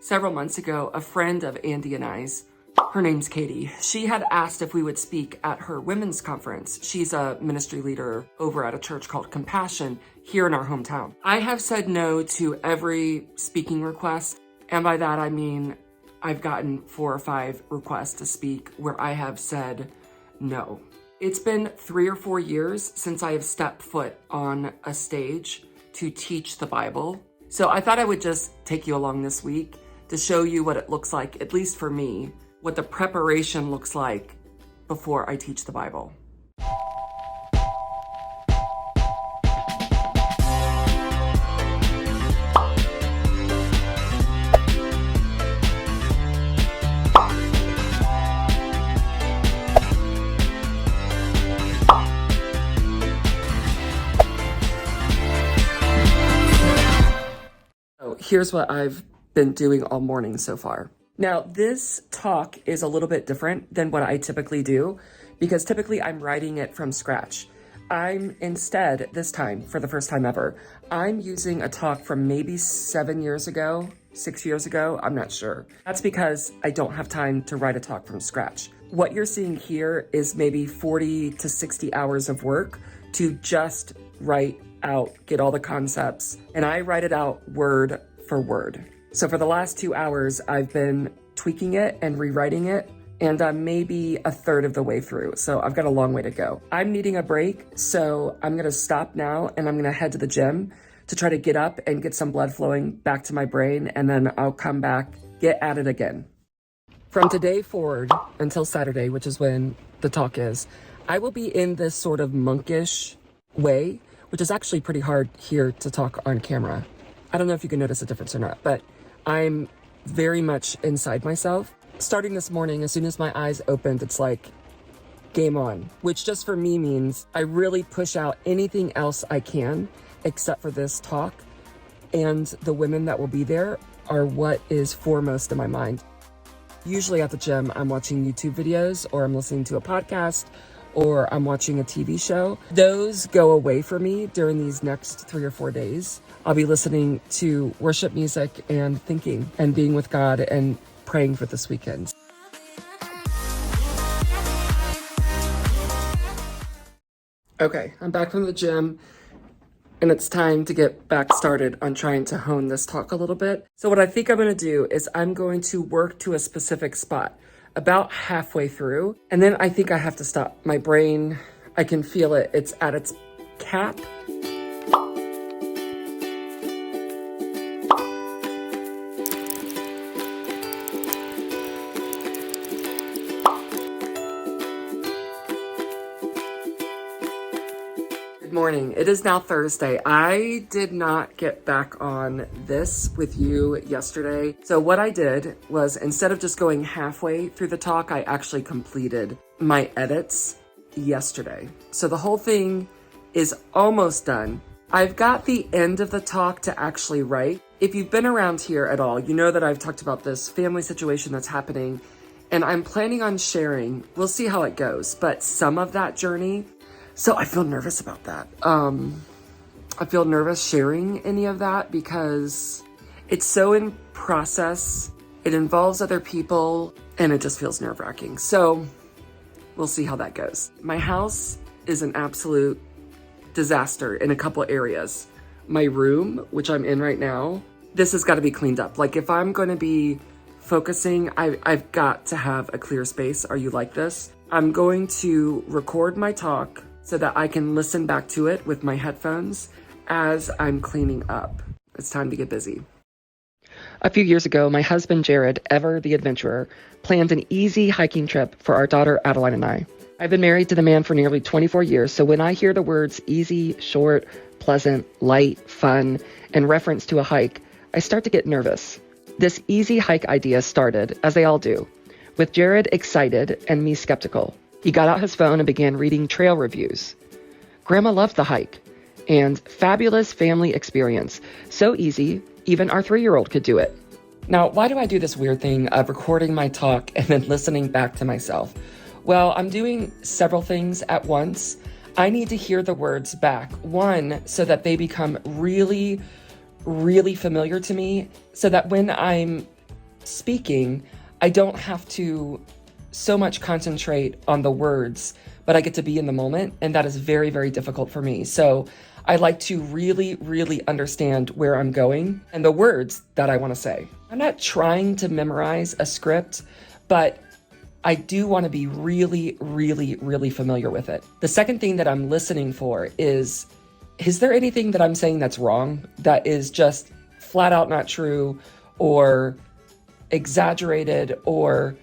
Several months ago, a friend of Andy and I's, her name's Katie, she had asked if we would speak at her women's conference. She's a ministry leader over at a church called Compassion here in our hometown. I have said no to every speaking request, and by that I mean I've gotten 4 or 5 requests to speak where I have said no. It's been 3 or 4 years since I have stepped foot on a stage to teach the Bible. So I thought I would just take you along this week to show you what it looks like, at least for me, what the preparation looks like before I teach the Bible. So here's what I've been doing all morning so far. Now, this talk is a little bit different than what I typically do because typically I'm writing it from scratch. I'm instead, this time, for the first time ever, I'm using a talk from maybe 7 years ago, 6 years ago, I'm not sure. That's because I don't have time to write a talk from scratch. What you're seeing here is maybe 40 to 60 hours of work to just write out, get all the concepts, and I write it out word for word. So for the last 2 hours, I've been tweaking it and rewriting it, and I'm maybe a third of the way through. So I've got a long way to go. I'm needing a break, so I'm gonna stop now and I'm gonna head to the gym to try to get up and get some blood flowing back to my brain, and then I'll come back, get at it again. From today forward until Saturday, which is when the talk is, I will be in this sort of monkish way, which is actually pretty hard here to talk on camera. I don't know if you can notice a difference or not, but I'm very much inside myself. Starting this morning, as soon as my eyes opened, it's like game on, which just for me means I really push out anything else I can except for this talk, and the women that will be there are what is foremost in my mind. Usually at the gym, I'm watching YouTube videos or I'm listening to a podcast or I'm watching a TV show. Those go away for me during these next 3 or 4 days. I'll be listening to worship music and thinking and being with God and praying for this weekend. Okay, I'm back from the gym and it's time to get back started on trying to hone this talk a little bit. So what I think I'm gonna do is I'm going to work to a specific spot about halfway through, and then I think I have to stop. My brain, I can feel it, it's at its cap. Good morning. It is now Thursday. I did not get back on this with you yesterday. So what I did was, instead of just going halfway through the talk, I actually completed my edits yesterday. So the whole thing is almost done. I've got the end of the talk to actually write. If you've been around here at all, you know that I've talked about this family situation that's happening, and I'm planning on sharing, we'll see how it goes, but some of that journey. So I feel nervous about that. I feel nervous sharing any of that because it's so in process. It involves other people and it just feels nerve-wracking. So we'll see how that goes. My house is an absolute disaster in a couple areas. My room, which I'm in right now, this has got to be cleaned up. Like if I'm going to be focusing, I've got to have a clear space. Are you like this? I'm going to record my talk so that I can listen back to it with my headphones as I'm cleaning up. It's time to get busy. A few years ago, my husband, Jared, ever the adventurer, planned an easy hiking trip for our daughter, Adeline, and I. I've been married to the man for nearly 24 years, so when I hear the words easy, short, pleasant, light, fun, and reference to a hike, I start to get nervous. This easy hike idea started, as they all do, with Jared excited and me skeptical. He got out his phone and began reading trail reviews. Grandma loved the hike, and fabulous family experience. So easy, even our 3-year-old could do it. Now, why do I do this weird thing of recording my talk and then listening back to myself? Well, I'm doing several things at once. I need to hear the words back. One, so that they become really, really familiar to me, so that when I'm speaking, I don't have to so much concentrate on the words, but I get to be in the moment, and that is very, very difficult for me. So I like to really, really understand where I'm going and the words that I want to say. I'm not trying to memorize a script, but I do want to be really, really, really familiar with it. The second thing that I'm listening for is there anything that I'm saying that's wrong, that is just flat out not true or exaggerated, or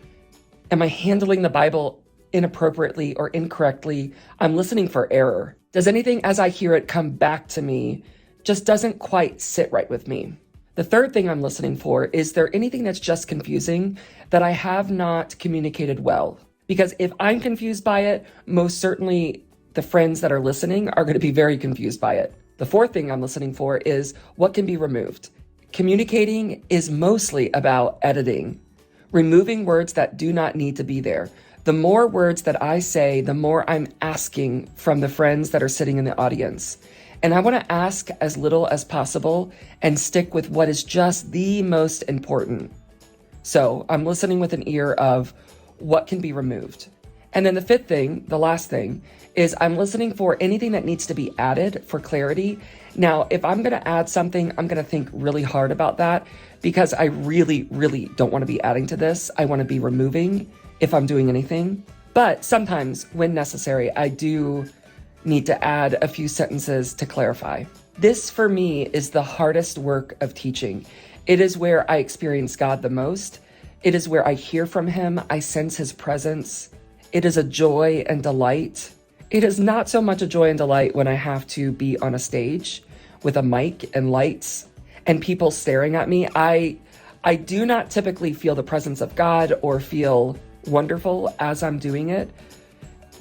am I handling the Bible inappropriately or incorrectly? I'm listening for error. Does anything as I hear it come back to me just doesn't quite sit right with me? The third thing I'm listening for is there anything that's just confusing that I have not communicated well? Because if I'm confused by it, most certainly the friends that are listening are going to be very confused by it. The fourth thing I'm listening for is what can be removed. Communicating is mostly about editing, removing words that do not need to be there. The more words that I say, the more I'm asking from the friends that are sitting in the audience. And I want to ask as little as possible and stick with what is just the most important. So I'm listening with an ear of what can be removed. And then the fifth thing, the last thing, is I'm listening for anything that needs to be added for clarity. Now, if I'm going to add something, I'm going to think really hard about that because I really, really don't want to be adding to this. I want to be removing if I'm doing anything. But sometimes when necessary, I do need to add a few sentences to clarify. This for me is the hardest work of teaching. It is where I experience God the most. It is where I hear from him. I sense his presence. It is a joy and delight. It is not so much a joy and delight when I have to be on a stage with a mic and lights and people staring at me. I do not typically feel the presence of God or feel wonderful as I'm doing it.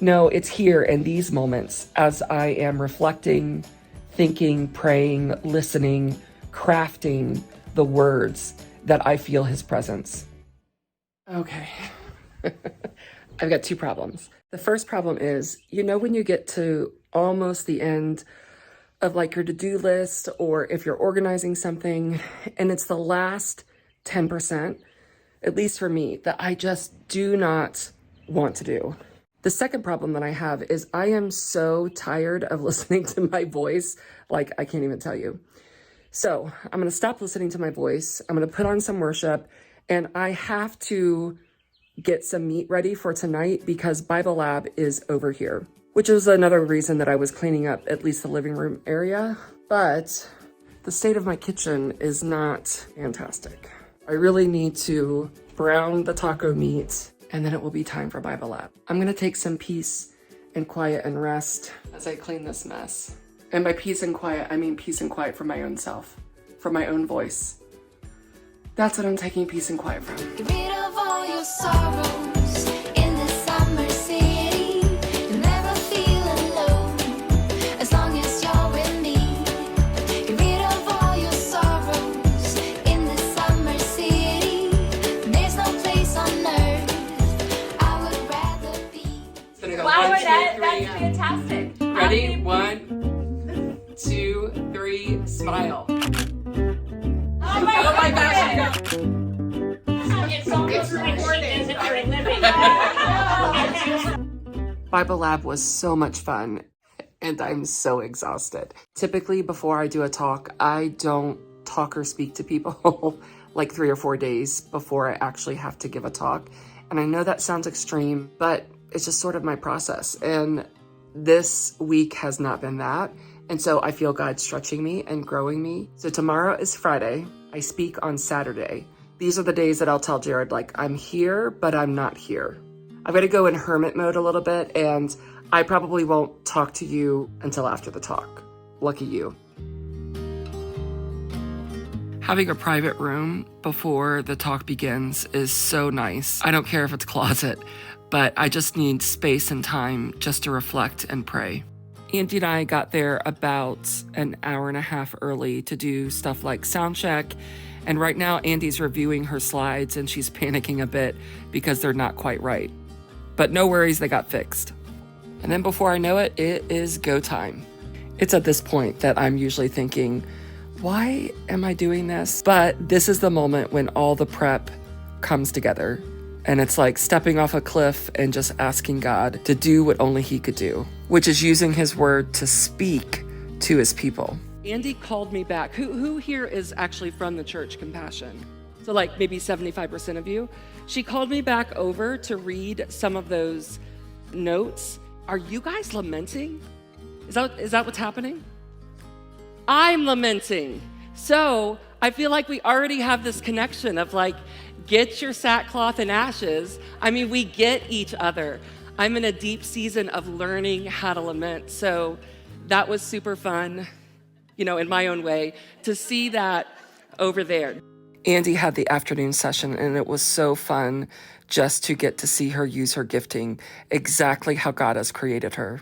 No, it's here in these moments as I am reflecting, thinking, praying, listening, crafting the words that I feel his presence. Okay. I've got two problems. The first problem is, when you get to almost the end of like your to-do list, or if you're organizing something and it's the last 10%, at least for me, that I just do not want to do. The second problem that I have is I am so tired of listening to my voice, like I can't even tell you. So I'm going to stop listening to my voice. I'm going to put on some worship, and I have to get some meat ready for tonight because Bible Lab is over here, which is another reason that I was cleaning up at least the living room area. But the state of my kitchen is not fantastic. I really need to brown the taco meat, and then it will be time for Bible Lab. I'm going to take some peace and quiet and rest as I clean this mess. And by peace and quiet, I mean peace and quiet for my own self, for my own voice. That's what I'm taking peace and quiet from. Get rid of all your sorrows in this summer city. You'll never feel alone as long as you're with me. Get rid of all your sorrows in this summer city. There's no place on earth I would rather be. Wow, that's fantastic. Ready? 1, 2, 3, smile. Oh my gosh. It's almost recorded as if you're living. Bible Lab was so much fun, and I'm so exhausted. Typically, before I do a talk, I don't talk or speak to people like 3 or 4 days before I actually have to give a talk. And I know that sounds extreme, but it's just sort of my process. And this week has not been that. And so I feel God stretching me and growing me. So tomorrow is Friday. I speak on Saturday. These are the days that I'll tell Jared, like, I'm here, but I'm not here. I've got to go in hermit mode a little bit, and I probably won't talk to you until after the talk. Lucky you. Having a private room before the talk begins is so nice. I don't care if it's a closet, but I just need space and time just to reflect and pray. Andy and I got there about an hour and a half early to do stuff like sound check. And right now, Andy's reviewing her slides and she's panicking a bit because they're not quite right. But no worries, they got fixed. And then before I know it, it is go time. It's at this point that I'm usually thinking, why am I doing this? But this is the moment when all the prep comes together. And it's like stepping off a cliff and just asking God to do what only he could do, which is using his word to speak to his people. Andy called me back. Who here is actually from the church Compassion? So like maybe 75% of you. She called me back over to read some of those notes. Are you guys lamenting? Is that what's happening? I'm lamenting. So I feel like we already have this connection of like, get your sackcloth and ashes. I mean, we get each other. I'm in a deep season of learning how to lament. So that was super fun, in my own way, to see that over there. Andy had the afternoon session, and it was so fun just to get to see her use her gifting exactly how God has created her.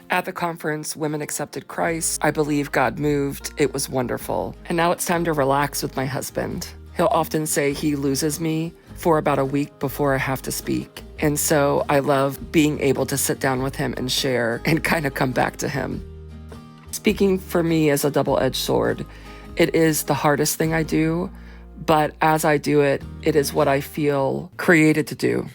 At the conference, women accepted Christ. I believe God moved. It was wonderful. And now it's time to relax with my husband. He'll often say he loses me for about a week before I have to speak. And so I love being able to sit down with him and share and kind of come back to him. Speaking for me is a double-edged sword. It is the hardest thing I do, but as I do it, it is what I feel created to do.